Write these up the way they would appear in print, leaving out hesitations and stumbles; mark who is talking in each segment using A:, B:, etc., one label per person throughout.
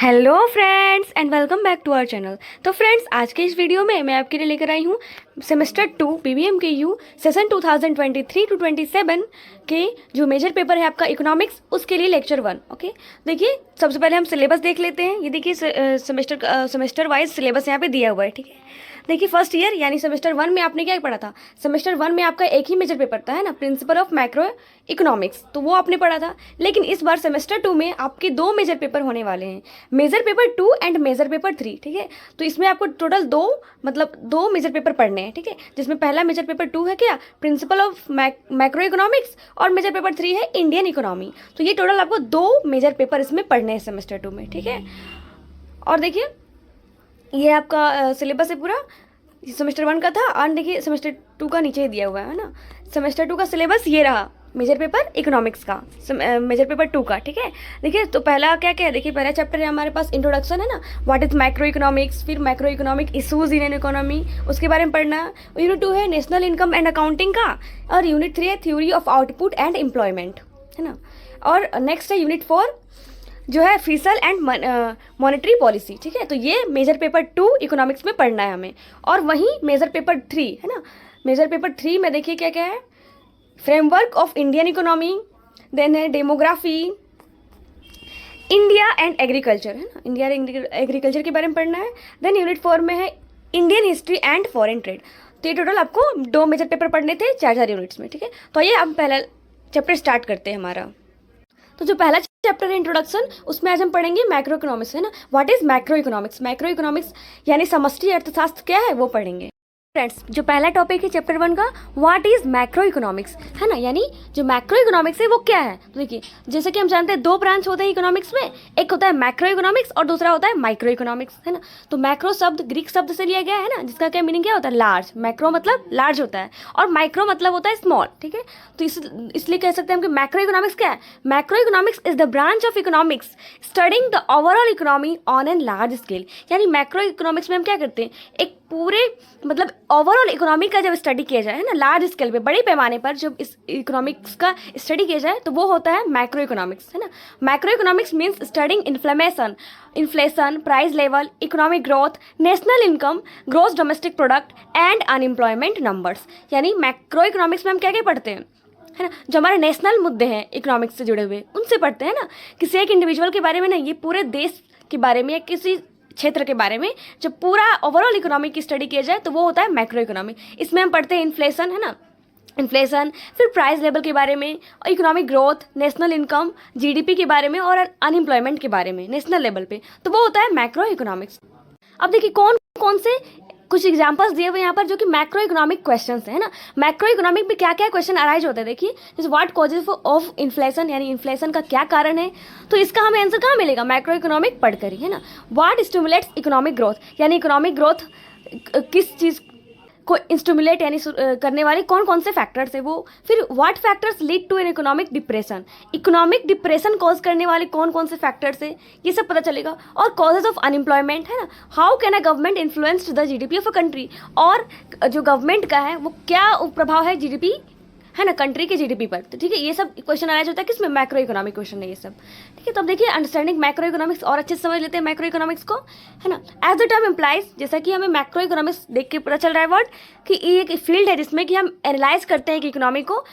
A: Hello friends and welcome back to our channel. तो friends, आज के इस वीडियो में मैं आपके लिए लेकर आई हूँ सेमेस्टर 2 बीबीएम के यू सेशन 2023 टू 27 के जो मेजर पेपर है आपका इकोनॉमिक्स, उसके लिए लेक्चर 1। ओके, देखिए सबसे पहले हम सिलेबस देख लेते हैं। ये देखिए सेमेस्टर वाइज सिलेबस यहाँ पे दिया हुआ है। ठीक है, देखिए फर्स्ट ईयर यानी सेमेस्टर 1 में आपने क्या पढ़ा था। सेमेस्टर 1 में आपका एक ही मेजर पेपर था, है ना, प्रिंसिपल ऑफ मैक्रो इकोनॉमिक्स, तो वो आपने पढ़ा था। लेकिन इस बार सेमेस्टर 2 में आपके दो मेजर पेपर होने वाले हैं, major paper 2 and major paper 3। ठीक है, तो इसमें आपको टोटल दो मेजर पेपर पढ़ने हैं। ठीक है, जिसमें पहला मेजर पेपर 2 है क्या, प्रिंसिपल ऑफ मैक्रो इकोनॉमिक्स, और मेजर पेपर 3 है इंडियन इकोनॉमी। तो ये टोटल आपको दो मेजर पेपर इसमें पढ़ने हैं सेमेस्टर 2 में। ठीक है, और देखिए ये आपका सिलेबस है पूरा, सेमेस्टर 1 का था, और देखिए सेमेस्टर 2 का नीचे ही दिया हुआ है ना। सेमेस्टर 2 का सिलेबस ये रहा, मेजर पेपर इकोनॉमिक्स का, मेजर पेपर 2 का। ठीक है, देखिए तो पहला क्या क्या है, देखिए पहला चैप्टर है हमारे पास इंट्रोडक्शन, है ना, व्हाट इज मैक्रो इकोनॉमिक्स, फिर macro economic issues in an economy, उसके बारे में पढ़ना। यूनिट 2 है नेशनल इनकम एंड अकाउंटिंग का, और यूनिट 3 है theory of output and employment, है ना। और नेक्स्ट है यूनिट 4 जो है फिशल एंड मॉनेटरी पॉलिसी। ठीक है, तो ये मेजर पेपर 2 इकोनॉमिक्स में पढ़ना है हमें। और वहीं मेजर पेपर 3 है ना, मेजर पेपर 3 में देखिए क्या क्या है, framework of Indian economy, then है डेमोग्राफी, इंडिया एंड एग्रीकल्चर, है ना, इंडिया एग्रीकल्चर के बारे में पढ़ना है। देन यूनिट 4 में है Indian history and foreign trade. तो ये टोटल आपको दो मेजर पेपर पढ़ने थे 4 यूनिट्स में। ठीक है, तो ये हम पहला चैप्टर स्टार्ट करते हैं हमारा। तो जो पहला चैप्टर है इंट्रोडक्शन, उसमें आज हम पढ़ेंगे मैक्रो इकोनॉमिक्स, है ना, what is macro economics. Macro economics यानी समष्टि अर्थशास्त्र क्या है वो पढ़ेंगे। फ्रेंड्स, जो पहला टॉपिक है चैप्टर 1 का, व्हाट इज मैक्रो इकोनॉमिक्स, है ना, यानी जो मैक्रो इकोनॉमिक्स है वो क्या है। तो देखिए जैसे कि हम जानते हैं दो ब्रांच होते हैं इकोनॉमिक्स में, एक होता है मैक्रो इकोनॉमिक्स और दूसरा होता है माइक्रो इकोनॉमिक्स, है ना। तो मैक्रो शब्द ग्रीक शब्द से लिया गया है ना, जिसका क्या मीनिंग क्या होता है, लार्ज। मैक्रो मतलब लार्ज होता है और माइक्रो मतलब होता है स्मॉल। ठीक है, तो इसलिए कह सकते हैं हम कि मैक्रो इकोनॉमिक्स क्या है। Macro economics is the branch of economics studying the overall economy on an large scale. यानी मैक्रो इकोनॉमिक्स में हम क्या करते हैं, एक पूरे मतलब ओवरऑल इकोनॉमी का जब स्टडी किया जाए, है ना, लार्ज स्केल पे, बड़े पैमाने पर जब इस इकोनॉमिक्स का स्टडी किया जाए तो वो होता है मैक्रो इकोनॉमिक्स, है ना। Macroeconomics means studying inflation, price level, economic growth, national income, gross domestic product and unemployment numbers. यानी मैक्रो इकोनॉमिक्स में हम क्या क्या पढ़ते हैं, है ना, जो हमारे नेशनल मुद्दे हैं इकोनॉमिक्स से जुड़े हुए उनसे पढ़ते हैं ना। किसी एक इंडिविजुअल के बारे में नहीं, ये पूरे देश के बारे में या किसी क्षेत्र के बारे में जब पूरा ओवरऑल इकोनॉमी की स्टडी किया जाए तो वो होता है मैक्रो इकोनॉमी। इसमें हम पढ़ते हैं इन्फ्लेशन, है ना, इन्फ्लेशन, फिर प्राइस लेवल के बारे में, economic growth, national income, GDP के बारे में, और अनएम्प्लॉयमेंट के बारे में नेशनल लेवल पे, तो वो होता है मैक्रो इकोनॉमिक्स। अब देखिए कौन कौन से कुछ एग्जांपल्स दिए हुए यहाँ पर जो कि मैक्रो इकोनॉमिक क्वेश्चंस है ना। मैक्रो इकोनॉमिक में क्या क्या क्वेश्चन अराइज होते हैं, देखिए जैसे व्हाट कॉजेज ऑफ इन्फ्लेशन, यानी इन्फ्लेशन का क्या कारण है, तो इसका हमें आंसर कहाँ मिलेगा, मैक्रो इकोनॉमिक पढ़कर ही, है ना। व्हाट स्टिमुलेट्स इकोनॉमिक ग्रोथ, यानी इकोनॉमिक ग्रोथ किस चीज़ को स्टिमुलेट यानी करने वाले कौन कौन से फैक्टर्स है वो। फिर what factors lead to an economic depression, economic depression cause करने वाले कौन कौन से फैक्टर्स है, ये सब पता चलेगा। और कॉजेज ऑफ अनएम्प्लॉयमेंट, है ना, how can a government influence the GDP of a country, और जो गवर्नमेंट का है वो क्या प्रभाव है जीडीपी, है ना, कंट्री के जीडीपी पर। तो ठीक है, ये सब क्वेश्चन अराइज होता है किसमें, मैक्रो इकोनॉमिक क्वेश्चन है ये सब। ठीक है, तो अब देखिए अंडरस्टैंडिंग मैक्रो इकोनॉमिक्स और अच्छे से समझ लेते हैं मैक्रो इकोनॉमिक्स को, है ना। एज द टर्म इम्प्लाइज, जैसा कि हमें मैक्रो इकोनॉमिक्स देख के पता चल रहा है वर्ड कि ये एक फील्ड है जिसमें कि हम एनालाइज करते हैं कि इकोनॉमी को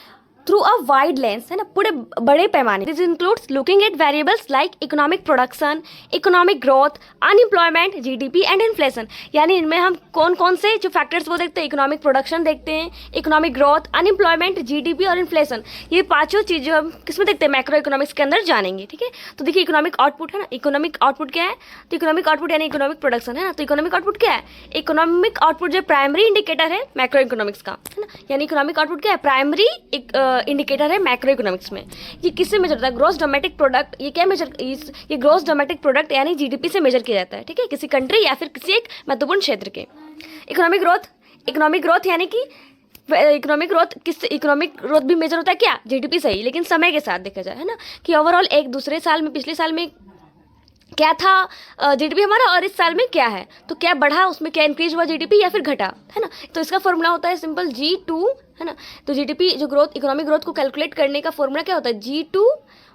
A: थ्रू अ वाइड लेंस, है ना, पूरे बड़े पैमाने। This includes looking at variables like economic production, economic growth, unemployment, GDP and inflation. यानी इनमें हम कौन कौन से जो फैक्टर्स वो देखते हैं, इकोनॉमिक प्रोडक्शन देखते हैं, इकोनॉमिक ग्रोथ, अनएम्प्लॉयमेंट, जीडीपी और इन्फ्लेशन। ये पांचों चीज़ें हम किसमें देखते हैं, मैक्रो इकोनॉमिक्स के अंदर जानेंगे। ठीक है, तो देखिए इकोनॉमिक आउटपुट, है ना, इकोनॉमिक आउटपुट क्या है, तो इकोनॉमिक आउटपुट यानी इकोनॉमिक प्रोडक्शन, है ना। तो इकोनॉमिक आउटपुट क्या है, इकोनॉमिक आउटपुट जो प्राइमरी इंडिकेटर है मैक्रो इकोनॉमिक्स का, है ना, यानी इकोनॉमिक आउटपुट क्या है, प्राइमरी इंडिकेटर है मैक्रो इकोनॉमिक्स में। ये किससे मेजर होता है, ग्रोस डोमेस्टिक प्रोडक्ट। ये क्या मेजर, ये ग्रोस डोमेस्टिक प्रोडक्ट यानी जीडीपी से मेजर किया जाता है। ठीक है, किसी कंट्री या फिर किसी एक महत्वपूर्ण क्षेत्र के। इकोनॉमिक ग्रोथ यानी कि इकोनॉमिक ग्रोथ किस, इकोनॉमिक ग्रोथ भी मेजर होता है क्या, जीडीपी से ही, लेकिन समय के साथ देखा जाए, है ना, कि ओवरऑल एक दूसरे साल में, पिछले साल में क्या था जीडीपी हमारा और इस साल में क्या है, तो क्या बढ़ा, उसमें क्या इंक्रीज हुआ जीडीपी या फिर घटा, है ना। तो इसका फॉर्मूला होता है सिंपल G2, है ना। तो जीडीपी जो ग्रोथ, इकोनॉमिक ग्रोथ को कैलकुलेट करने का फॉर्मूला क्या होता है, G2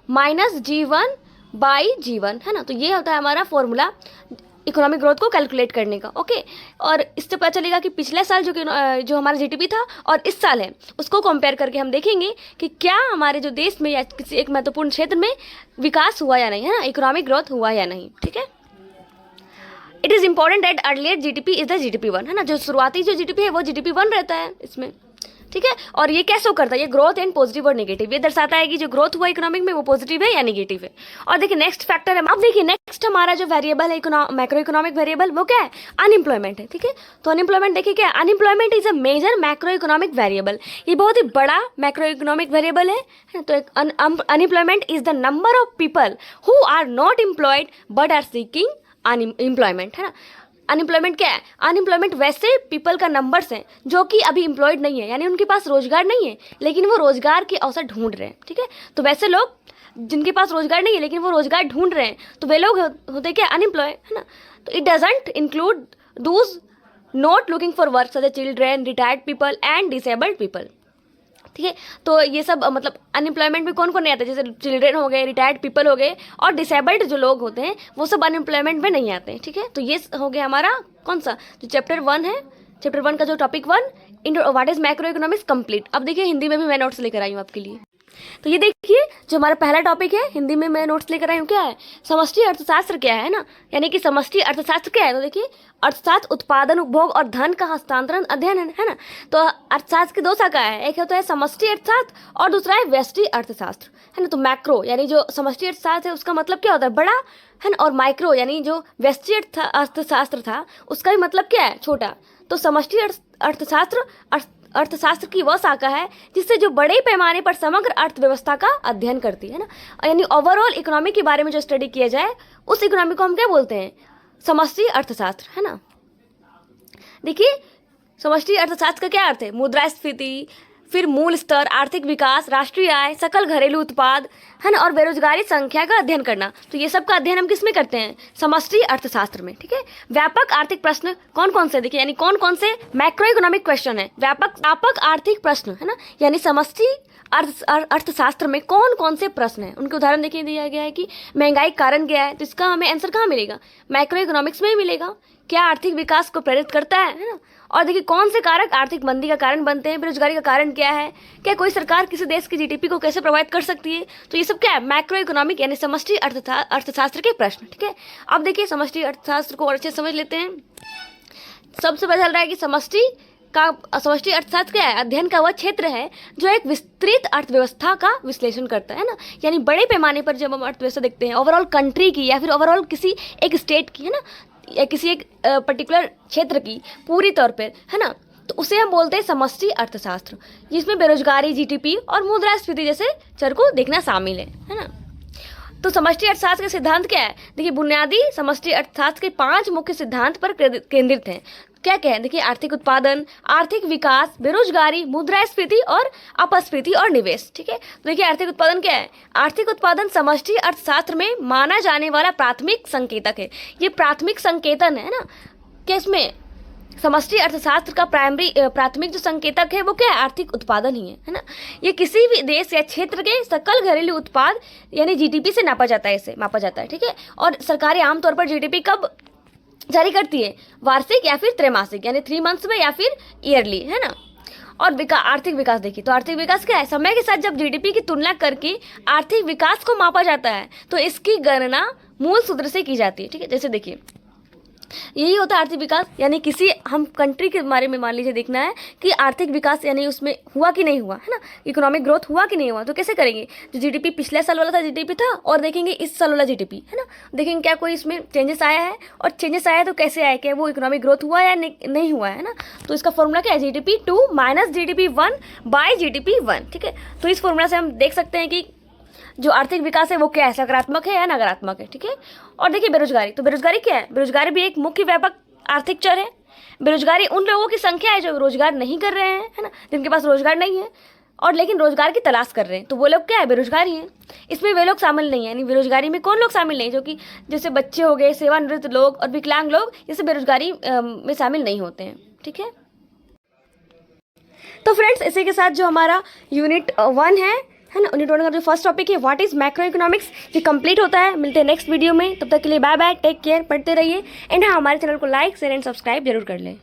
A: minus G1 by G1, है ना। तो ये होता है हमारा फॉर्मूला इकोनॉमिक ग्रोथ को कैलकुलेट करने का, ओके। और इससे पता चलेगा कि पिछले साल जो हमारा जीडीपी था और इस साल है, उसको कंपेयर करके हम देखेंगे कि क्या हमारे जो देश में या किसी एक महत्वपूर्ण क्षेत्र में विकास हुआ या नहीं, है ना, इकोनॉमिक ग्रोथ हुआ या नहीं, ठीक है। It is important that earlier GDP is the GDP 1, है ना। जो शुरुआती जो जीडीपी है वो जीडीपी 1 रहता है इसमें, ठीक है। और ये कैसे करता है, ये ग्रोथ एंड पॉजिटिव और नेगेटिव, ये दर्शाता है कि जो ग्रोथ हुआ इकोनॉमिक में वो पॉजिटिव है या नेगेटिव है। और देखिए नेक्स्ट फैक्टर है, अब देखिए नेक्स्ट हमारा जो वेरिएबल है मैक्रो इकोनॉमिक वेरिएबल, वो क्या है, अनएम्प्लॉयमेंट है, ठीक है। तो अनएम्प्लॉयमेंट देखिए क्या है, unemployment is a major macroeconomic variable, ये बहुत ही बड़ा मैक्रो इकोनॉमिक वेरिएबल है। तो unemployment is the number of people who are not employed but are seeking unemployment, है ना। अनएम्प्लॉयमेंट क्या है, अनएम्प्लॉयमेंट वैसे पीपल का नंबर्स हैं जो कि अभी एम्प्लॉयड नहीं है, यानी उनके पास रोजगार नहीं है लेकिन वो रोजगार के अवसर ढूंढ रहे हैं, ठीक है। तो वैसे लोग जिनके पास रोजगार नहीं है लेकिन वो रोजगार ढूंढ रहे हैं, तो वे लोग होते क्या, अनएम्प्लॉय, है ना। तो it doesn't include those not looking for work such as children, retired people and disabled people, ठीक है। तो ये सब मतलब अनएम्प्लॉयमेंट में कौन कौन नहीं आता, जैसे चिल्ड्रेन हो गए, रिटायर्ड पीपल हो गए और डिसेबल्ड जो लोग होते हैं वो सब अनएम्प्लॉयमेंट में नहीं आते हैं, ठीक है। तो ये हो गया हमारा कौन सा जो चैप्टर 1 है, चैप्टर 1 का जो topic 1 what is macro economics complete. अब देखिए हिंदी में भी मैं नोट्स लेकर आई हूँ आपके लिए। तो ये देखिए जो हमारा पहला टॉपिक है हिंदी में मैं नोट्स लेकर आई हूँ, क्या है, समष्टि अर्थशास्त्र क्या है ना, यानी कि समष्टि अर्थशास्त्र क्या है। तो देखिए अर्थशास्त्र उत्पादन, उपभोग और धन का हस्तांतरण अध्ययन है ना। तो अर्थशास्त्र की 2 शाखा है, एक होता है समष्टि अर्थशास्त्र और दूसरा है व्यष्टि अर्थशास्त्र, है ना। तो मैक्रो यानी जो समष्टि अर्थशास्त्र है उसका मतलब क्या होता है, बड़ा, है ना। और माइक्रो यानी जो व्यष्टि अर्थशास्त्र था उसका भी मतलब क्या है, छोटा। तो समष्टि अर्थशास्त्र अर्थशास्त्र की वह शाखा है जिससे जो बड़े पैमाने पर समग्र अर्थव्यवस्था का अध्ययन करती है ना, यानी ओवरऑल इकोनॉमी के बारे में जो स्टडी किया जाए उस इकोनॉमी को हम क्या बोलते हैं, समष्टि अर्थशास्त्र, है ना। देखिए समष्टि अर्थशास्त्र का क्या अर्थ है, मुद्रास्फीति, फिर मूल स्तर, आर्थिक विकास, राष्ट्रीय आय, सकल घरेलू उत्पाद, है ना, और बेरोजगारी संख्या का अध्ययन करना। तो ये सब का अध्ययन हम किस में करते हैं, समष्टि अर्थशास्त्र में, ठीक है। व्यापक आर्थिक प्रश्न कौन कौन से, देखिए यानी कौन कौन से मैक्रो इकोनॉमिक क्वेश्चन है, व्यापक आर्थिक प्रश्न, है ना, यानी समष्टि अर्थशास्त्र में कौन कौन से प्रश्न हैं उनके उदाहरण देखिए दिया गया है कि महंगाई कारण क्या है, तो इसका हमें आंसर कहाँ मिलेगा, मैक्रो इकोनॉमिक्स में ही मिलेगा। क्या आर्थिक विकास को प्रेरित करता है ना। और देखिए कौन से कारक आर्थिक मंदी का कारण बनते हैं, बेरोजगारी का कारण क्या है, क्या कोई सरकार किसी देश की जीडीपी को कैसे प्रभावित कर सकती है। तो ये सब क्या है, मैक्रो इकोनॉमिक यानी समष्टि अर्थशास्त्र के प्रश्न, ठीक है। अब देखिए समष्टि अर्थशास्त्र को और अच्छे समझ लेते हैं। सबसे पता चल रहा है कि समष्टि अर्थशास्त्र क्या है, अध्ययन का वह क्षेत्र है जो एक विस्तृत अर्थव्यवस्था का विश्लेषण करता है ना, यानी बड़े पैमाने पर जब हम अर्थव्यवस्था देखते हैं ओवरऑल कंट्री की या फिर ओवरऑल किसी एक स्टेट की, है ना, या किसी एक पर्टिकुलर क्षेत्र की पूरी तौर पर, है ना, तो उसे हम बोलते हैं समष्टि अर्थशास्त्र, जिसमें बेरोजगारी, जीडीपी और मुद्रास्फीति जैसे चर को देखना शामिल है ना। तो समष्टि अर्थशास्त्र के सिद्धांत क्या है, देखिए बुनियादी समष्टि अर्थशास्त्र के 5 मुख्य सिद्धांत पर केंद्रित हैं। क्या क्या है, देखिए आर्थिक उत्पादन, आर्थिक विकास, बेरोजगारी, मुद्रास्फीति और अपस्फीति और निवेश, ठीक है। तो देखिए आर्थिक उत्पादन क्या है, आर्थिक उत्पादन समष्टि अर्थशास्त्र में माना जाने वाला प्राथमिक संकेतक है। ये प्राथमिक संकेतन है ना, किसमें, समष्टि अर्थशास्त्र का प्राथमिक जो संकेतक है वो क्या है, आर्थिक उत्पादन ही है ना। ये किसी भी देश या क्षेत्र के सकल घरेलू उत्पाद यानी जीडीपी से नापा जाता है, इसे मापा जाता है, ठीक है। और सरकारें आमतौर पर जीडीपी कब जारी करती है, वार्षिक या फिर त्रैमासिक यानी 3 मंथ्स में या फिर ईयरली, है ना। और आर्थिक विकास देखिए, तो आर्थिक विकास क्या है, समय के साथ जब जीडीपी की तुलना करके आर्थिक विकास को मापा जाता है तो इसकी गणना मूल सूत्र से की जाती है, ठीक है। जैसे देखिए यही होता है आर्थिक विकास, यानी किसी हम कंट्री के बारे में मान लीजिए देखना है कि आर्थिक विकास यानी उसमें हुआ कि नहीं हुआ, है ना, इकोनॉमिक ग्रोथ हुआ कि नहीं हुआ। तो कैसे करेंगे, जो जीडीपी पिछले साल वाला था जीडीपी था और देखेंगे इस साल वाला जीडीपी, है ना, देखेंगे क्या कोई इसमें चेंजेस आया है, और चेंजेस आया है तो कैसे आया, क्या वो इकोनॉमिक ग्रोथ हुआ या नहीं हुआ है ना। तो इसका फॉर्मूला क्या है, GDP2 minus GDP1 by GDP1, ठीक है। तो इस फॉर्मूला से हम देख सकते हैं कि जो आर्थिक विकास है वो क्या है, सकारात्मक है या नकारात्मक है, ठीक है। और देखिए बेरोजगारी, तो बेरोजगारी क्या है, बेरोजगारी भी एक मुख्य व्यापक आर्थिक चर है। बेरोजगारी उन लोगों की संख्या है जो रोजगार नहीं कर रहे हैं, है ना, जिनके पास रोजगार नहीं है और लेकिन रोजगार की तलाश कर रहे हैं, तो वो लोग क्या है, बेरोजगारी हैं। इसमें वे लोग शामिल नहीं है, यानी बेरोजगारी में कौन लोग शामिल नहीं, जो कि जैसे बच्चे हो गए, सेवानिवृत्त लोग और विकलांग लोग, जैसे बेरोजगारी में शामिल नहीं होते हैं, ठीक है। तो फ्रेंड्स इसी के साथ जो हमारा यूनिट 1 है है ना। यूनिट 1 का जो फर्स्ट टॉपिक है व्हाट इज़ मैक्रो इकोनॉमिक्स, ये कंप्लीट होता है। मिलते हैं नेक्स्ट वीडियो में, तब तक के लिए बाय बाय, टेक केयर, पढ़ते रहिए। एंड हाँ, हमारे चैनल को लाइक शेयर एंड सब्सक्राइब जरूर कर लें।